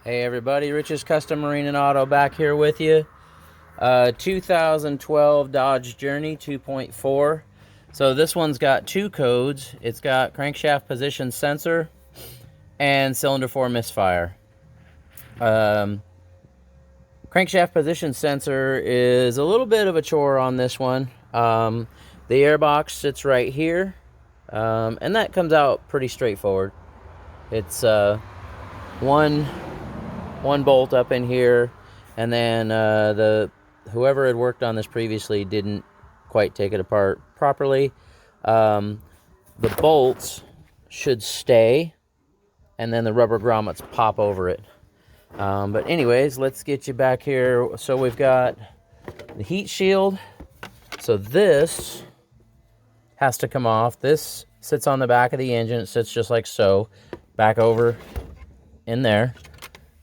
Hey everybody, Rich's Custom Marine and Auto back here with you. 2012 Dodge Journey 2.4. So this one's got two codes. It's got crankshaft position sensor and cylinder 4 misfire. Crankshaft position sensor is a little bit of a chore on this one. The airbox sits right here, and that comes out pretty straightforward. It's one bolt up in here, and then whoever had worked on this previously didn't quite take it apart properly. The bolts should stay, and then the rubber grommets pop over it. But anyways, let's get you back here. So we've got the heat shield. So this has to come off. This sits on the back of the engine. It sits just like so, back over in there.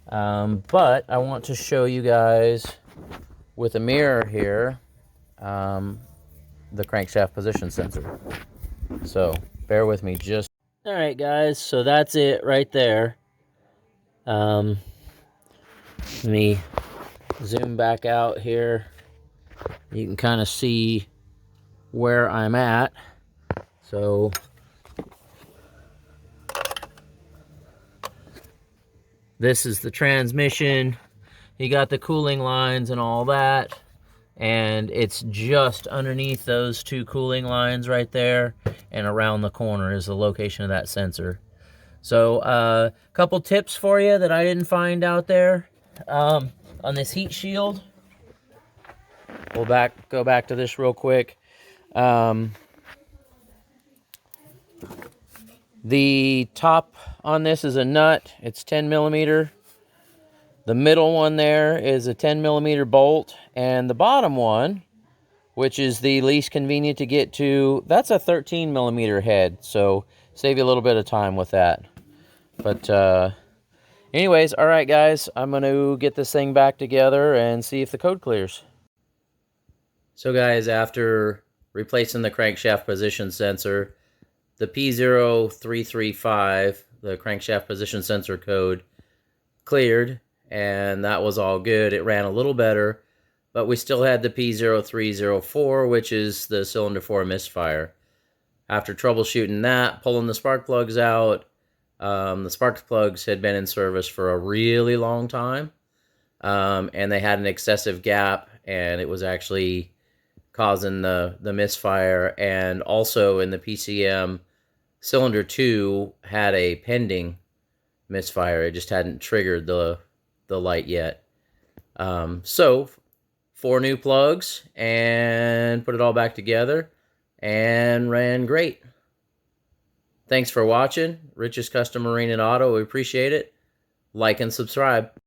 But I want to show you guys with a mirror here the crankshaft position sensor. So bear with me just. All right, guys, so that's it right there. Let me zoom back out here. You can kind of see where I'm at. So this is the transmission. You got the cooling lines and all that, and it's just underneath those two cooling lines right there, and around the corner is the location of that sensor. So a couple tips for you that I didn't find out there on this heat shield. We'll go back to this real quick. The top on this is a nut. It's 10 millimeter. The middle one there is a 10 millimeter bolt, and the bottom one, which is the least convenient to get to, that's a 13 millimeter head. So save you a little bit of time with that. But anyways, all right, guys, I'm going to get this thing back together and see if the code clears. So guys, after replacing the crankshaft position sensor, the P0335, the crankshaft position sensor code, cleared, and that was all good. It ran a little better, but we still had the P0304, which is the cylinder 4 misfire. After troubleshooting that, pulling the spark plugs out, the spark plugs had been in service for a really long time, and they had an excessive gap, and it was actually causing the misfire. And also in the PCM, cylinder 2 had a pending misfire. It just hadn't triggered the light yet. So 4 new plugs and put it all back together and ran great. Thanks for watching. Rich's Custom Marine and Auto. We appreciate it. Like and subscribe.